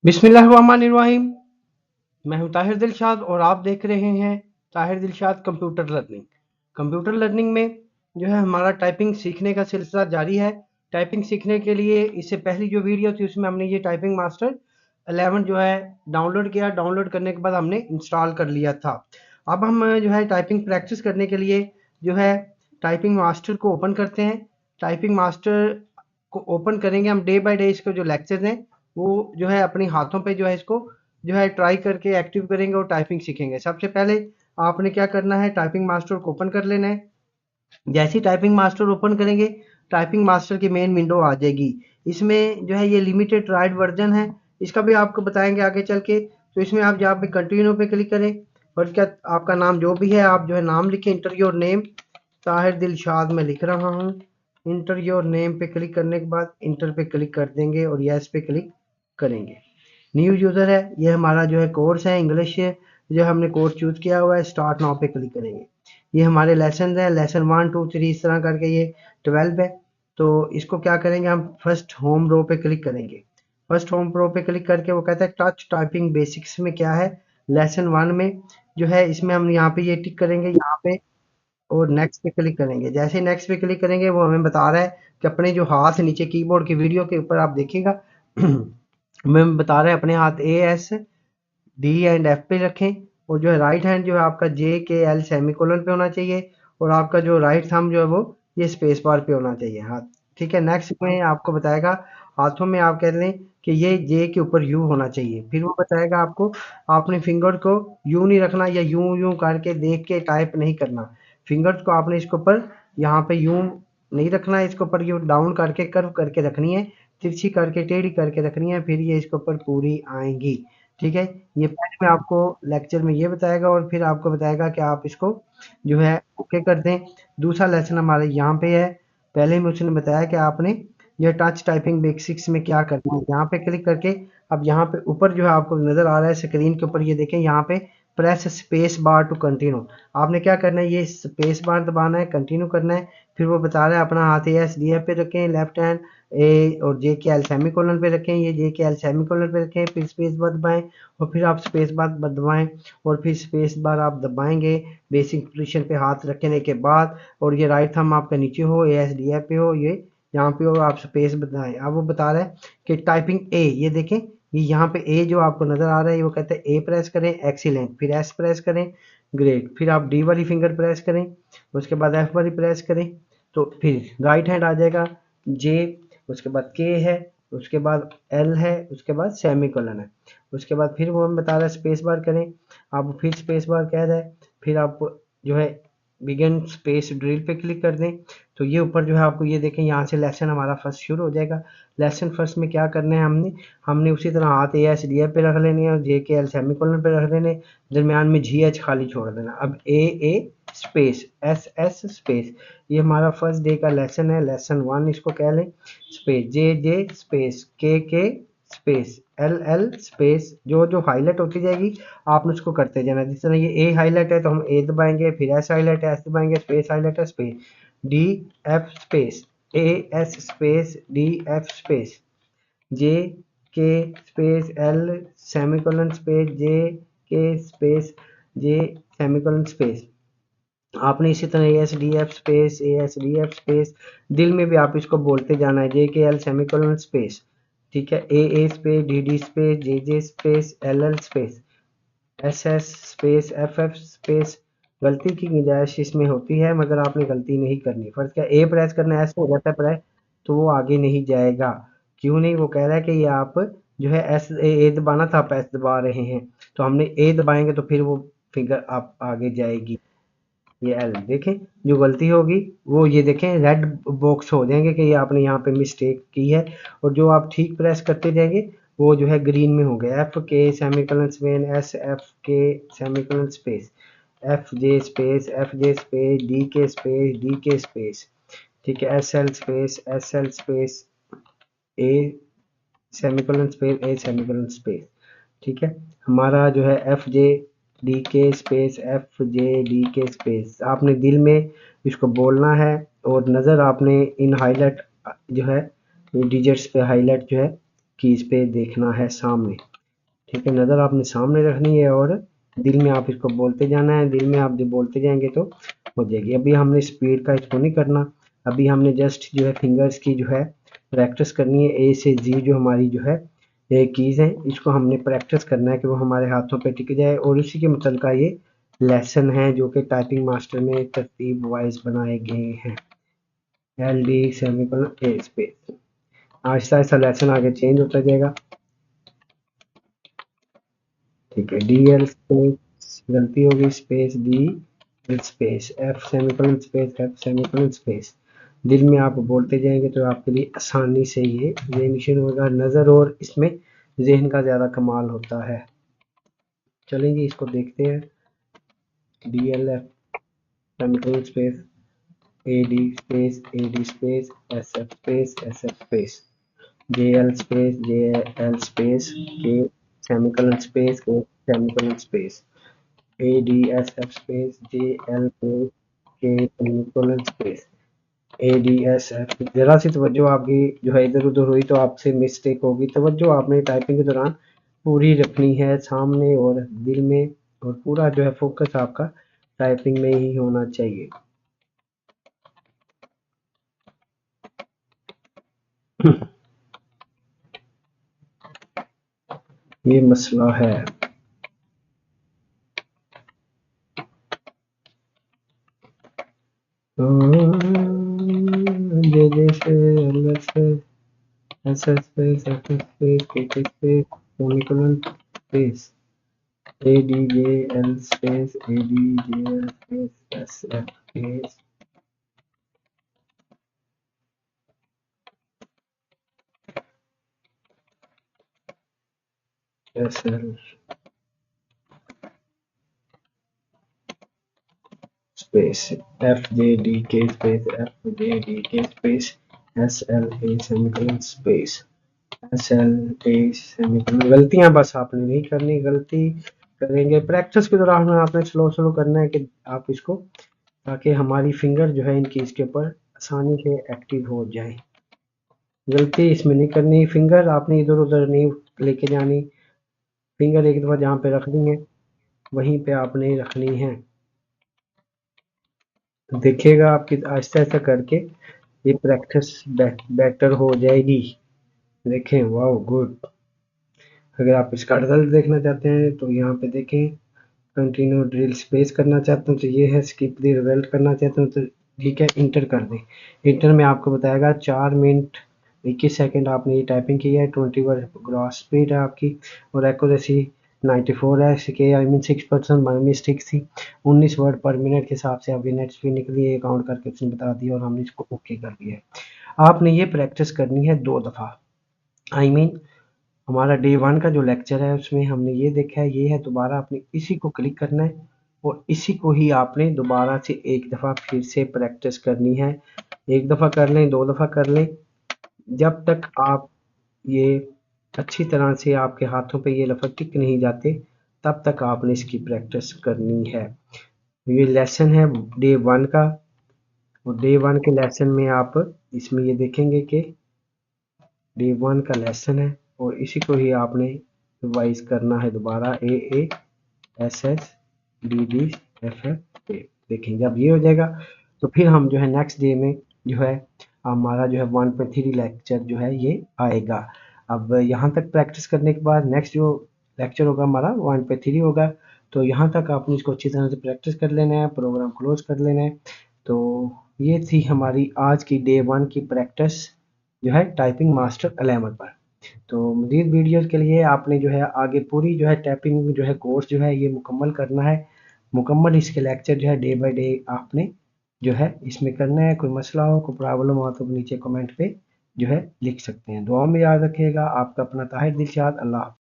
बिस्मिल्लाहिर्रहमानिर्रहीम। मैं हूं ताहिर दिलशाद और आप देख रहे हैं Tahir Dilshad computer learning. Computer learning में जो है हमारा टाइपिंग सीखने का सिलसिला जारी है। टाइपिंग सीखने के लिए इससे पहली जो वीडियो थी उसमें हमने ये टाइपिंग मास्टर 11 जो है डाउनलोड किया। डाउनलोड करने के बाद हमने इंस्टॉल कर लिया था। अब हम जो है टाइपिंग प्रैक्टिस करने के लिए जो है टाइपिंग मास्टर को ओपन करते हैं। टाइपिंग मास्टर को ओपन करेंगे हम। डे बाय डे इसके जो लेक्चर्स हैं वो जो है अपने हाथों पे जो है इसको जो है ट्राई करके एक्टिव करेंगे और टाइपिंग सीखेंगे। सबसे पहले आपने क्या करना है, टाइपिंग मास्टर को ओपन कर लेना है। जैसे ही टाइपिंग मास्टर ओपन करेंगे टाइपिंग मास्टर की मेन विंडो आ जाएगी। इसमें जो है ये लिमिटेड ट्रायल वर्जन है, इसका भी आपको बताएंगे आगे चल के। तो इसमें आप जहाँ पे कंटिन्यू पे क्लिक करें और क्या आपका नाम जो भी है आप जो है नाम लिखें। Inter your name, Tahir Dilshad मैं लिख रहा हूँ। इंटर योर नेम पे क्लिक करने के बाद इंटर पे क्लिक कर देंगे और यस पे क्लिक करेंगे। न्यू यूज़र है, ये हमारा जो है कोर्स है इंग्लिश जो हमने कोर्स चूज़ किया हुआ है। स्टार्ट नाउ पे क्लिक करेंगे। ये हमारे लेसन हैं, लेसन 1 2 3 इस तरह करके ये 12 है। तो इसको क्या करेंगे हम, फर्स्ट होम रो पे क्लिक करेंगे। फर्स्ट होम रो पे क्लिक करके वो कहता है टच टाइपिंग बेसिक्स में क्या है, लेसन 1 में जो है इसमें हम यहाँ पे ये टिक करेंगे यहाँ पे और नेक्स्ट पे क्लिक करेंगे। जैसे ही नेक्स्ट पे क्लिक करेंगे वो हमें बता रहा है कि अपने जो हाथ नीचे कीबोर्ड की वीडियो के ऊपर आप देखिएगा हमें बता रहा है अपने हाथ ए एस डी एंड एफ पे रखें और जो है राइट हैंड जो है आपका जे के एल सेमीकोलन पे होना चाहिए और आपका जो राइट थंब जो है वो ये स्पेस बार पे होना चाहिए हाथ। ठीक है, नेक्स्ट में आपको बताएगा हाथों में आप कह लें कि ये जे के ऊपर यू होना चाहिए। फिर वो बताएगा आपको आपने फिंगर को यू नहीं रखना या यूं यूं करके देख के टाइप नहीं करना। फिंगर्स को आपने इसके ऊपर यहाँ पे यूं नहीं रखना है, इसके ऊपर यू डाउन करके कर्व करके रखनी है, तिरछी करके टेढ़ी करके रखनी है, फिर ये इसके ऊपर पूरी आएंगी। ठीक है, ये पहले में आपको लेक्चर में ये बताएगा और फिर आपको बताएगा कि आप इसको जो है ओके कर दें। दूसरा लेसन हमारे यहाँ पे है। पहले में उसने बताया कि आपने ये टच टाइपिंग बेसिक्स में क्या करना है। यहाँ पे क्लिक करके अब यहाँ पे ऊपर जो है आपको नजर आ रहा है स्क्रीन के ऊपर, ये देखें यहाँ पे press space bar to continue. आपने क्या करना है, ये स्पेस बार दबाना है, कंटिन्यू करना है। फिर वो बता रहा है अपना हाथ एस डी एफ पे रखें, लेफ्ट हैंड ए और जे के एल सेमीकोलन पे रखें, ये जे के एल सेमीकोलन पे रखें, फिर स्पेस बार दबाएं और फिर आप स्पेस बार दबाएं और फिर स्पेस बार आप दबाएंगे बेसिक पोजीशन पे हाथ रखने के बाद। और ये राइट थंब आपका नीचे हो, ए एस डी एफ पे हो, ये यहाँ पे हो, आप स्पेस बताएं। अब वो बता रहा है कि टाइपिंग ए, ये देखें ये यहाँ पे ए जो आपको नजर आ रहा है वो कहता है ए प्रेस करें, एक्सीलेंट, फिर एस प्रेस करें, ग्रेट, फिर आप डी वाली फिंगर प्रेस करें, उसके बाद एफ वाली प्रेस करें तो फिर राइट हैंड आ जाएगा जे, उसके बाद के है, उसके बाद एल है, उसके बाद सेमीकोलन है। उसके बाद फिर वो हमें बता रहा है स्पेस बार करें, आप फिर स्पेस बार कह रहा है, फिर आप जो है बिगिन स्पेस ड्रिल पे क्लिक कर दें। तो ये ऊपर जो है आपको ये देखें यहाँ से लेसन हमारा फर्स्ट शुरू हो जाएगा। लेसन फर्स्ट में क्या करना है, हमने हमने उसी तरह हाथ ए एस डी एफ पे रख लेने हैं और जे के एल सेमीकोलन पे रख देने, दरमियान में जी एच खाली छोड़ देना। अब ए स्पेस एस एस स्पेस, ये हमारा फर्स्ट डे का लेसन है, लेसन 1 इसको कह लें। Space J space K space L space, जो जो हाईलाइट होती जाएगी आपने उसको करते जाना। जिस तरह ये ए हाईलाइट है तो हम ए दबाएंगे, फिर एस हाईलाइट है एस दबाएंगे, स्पेस हाईलाइट है space, D F space A S space D F space, J K space L semicolon space J K space J semicolon space. आपने इसी तरह S D F space A S D F space, दिल में भी आप इसको बोलते जाना है, जे के एल सेमीकोलन स्पेस। ठीक है, A space D space J space L space S S space F space. गलती की गुंजाइश इसमें होती है मगर आपने गलती नहीं करनी। फर्ज क्या ए प्रेस करना है, ऐसे हो जाता है प्रेस तो वो आगे नहीं जाएगा। क्यों नहीं, वो कह रहा है कि ये आप जो है एस ए दबाना था, आप एस दबा रहे हैं, तो हमने ए दबाएंगे तो फिर वो फिगर आप आगे जाएगी। ये एल देखें, जो गलती होगी वो ये देखें रेड बॉक्स हो जाएंगे कि ये आपने यहाँ पे मिस्टेक की है, और जो आप ठीक प्रेस करते जाएंगे वो जो है ग्रीन में हो गया। एफ के सेमीकोलन स्पेस एस एफ के सेमीकोलन स्पेस एफ जे स्पेस डी के स्पेस। ठीक है, एस एल स्पेस ए सेमीकोलन स्पेस। ठीक है, हमारा जो है F J D K space F J D K space, आपने दिल में इसको बोलना है और नज़र आपने इन हाईलाइट जो है डिजिट्स पे हाईलाइट जो है कीज पे देखना है सामने। ठीक है, नज़र आपने सामने रखनी है और दिल में आप इसको बोलते जाना है। दिल में आप जब बोलते जाएंगे तो हो जाएगी। अभी हमने स्पीड का इसको नहीं करना, अभी हमने जस्ट जो है फिंगर्स की जो है प्रैक्टिस करनी है। ए से जी जो हमारी जो है ये कीज़ हैं, इसको हमने प्रैक्टिस करना है कि वो हमारे हाथों पे टिक जाए। और इसी के मतलब का ये लेसन है जो कि टाइपिंग मास्टर में तरतीब वाइज बनाए गए हैं। एल डी सेमीकोलन ए स्पेस, आहिस्ता आहिस्ता लेसन आगे चेंज होता जाएगा। ठीक है, डी एल स्पेस गलती होगी, space D L space F semicolon space F semicolon space. दिल में आप बोलते जाएंगे तो आपके लिए आसानी से ये रिविजन होगा। नज़र और इसमें जहन का ज़्यादा कमाल होता है। चलेंगे इसको देखते हैं। D L F semicolon space A D space S F space J L space K semicolon space K semicolon space A D S F space J L K semicolon space A D S F. जरा सी तवज्जो आपकी जो है इधर उधर हुई तो आपसे मिस्टेक होगी। तवज्जो आपने टाइपिंग के दौरान पूरी रखनी है सामने और दिल में, और पूरा जो है फोकस आपका टाइपिंग में ही होना चाहिए। ये मसला है। जे जे से एल एस से S S space F S space K space semicolon space A D J L space A D J L space S F space S L space F J D K space F J D K space S L A semicolon space S L A semicolon. गलतियां बस आपने नहीं करनी, गलती करेंगे practice के दौरान आपने स्लो स्लो करना है कि आप इसको, ताकि हमारी फिंगर जो है इनकी इसके ऊपर आसानी से एक्टिव हो जाए। गलती इसमें नहीं करनी, फिंगर आपने इधर उधर नहीं लेके जानी। फिंगर एक दफ़ा जहाँ पे रखनी है वहीं पे आपने रखनी है। देखिएगा आपकी आहिस्ता आहिस्ता करके ये प्रैक्टिस बेटर हो जाएगी। देखें, वाह गुड। अगर आप इसका रिजल्ट देखना चाहते हैं तो यहाँ पे देखें, कंटिन्यू ड्रिल स्पेस करना चाहते हैं तो ये है, स्किप द रिजल्ट करना चाहते हैं तो ठीक है इंटर कर दें। इंटर में आपको बताएगा 4 मिनट 21 सेकंड आपने ये टाइपिंग की है। 20 वर्ड ग्रॉस स्पीड है आपकी और एक्यूरेसी 94 है। इसके आई मीन 6% माई मिस्टेक थी। 19 वर्ड पर मिनट के हिसाब से आपकी नेट स्पीड निकली है, काउंट करके उसने बता दिया और हमने इसको ओके कर दिया है। आपने ये प्रैक्टिस करनी है 2 दफ़ा। आई मीन हमारा डे 1 का जो लेक्चर है उसमें हमने ये देखा है, ये है। दोबारा आपने इसी को क्लिक करना है और इसी को ही आपने दोबारा से एक दफ़ा फिर से प्रैक्टिस करनी है। एक दफ़ा कर लें, 2 दफ़ा कर लें, जब तक आप ये अच्छी तरह से आपके हाथों पे ये लफ्ज़ टिक नहीं जाते तब तक आपने इसकी प्रैक्टिस करनी है। ये लेसन है डे 1 का और डे 1 के लेसन में आप इसमें ये देखेंगे कि डे 1 का लेसन है और इसी को ही आपने रिवाइज करना है दोबारा। A A S S D D F F A. देखें जब ये हो जाएगा तो फिर हम जो है नेक्स्ट डे में जो है हमारा जो है 1.3 लेक्चर जो है ये आएगा। अब यहाँ तक प्रैक्टिस करने के बाद नेक्स्ट जो लेक्चर होगा हमारा 1.3 होगा। तो यहाँ तक आपने इसको अच्छी तरह से प्रैक्टिस कर लेना है, प्रोग्राम क्लोज कर लेना है। तो ये थी हमारी आज की डे 1 की प्रैक्टिस जो है टाइपिंग मास्टर 11 पर। तो मज़ीद वीडियोज़ के लिए आपने जो है आगे पूरी जो है टाइपिंग जो है कोर्स जो है ये मुकम्मल करना है। मुकम्मल इसके लेक्चर जो है डे बाय डे आपने जो है इसमें करना है। कोई मसला हो, कोई प्रॉब्लम हो तो नीचे कमेंट पे जो है लिख सकते हैं। दुआ में याद रखिएगा। आपका अपना ताहिर दिलशाद। अल्लाह।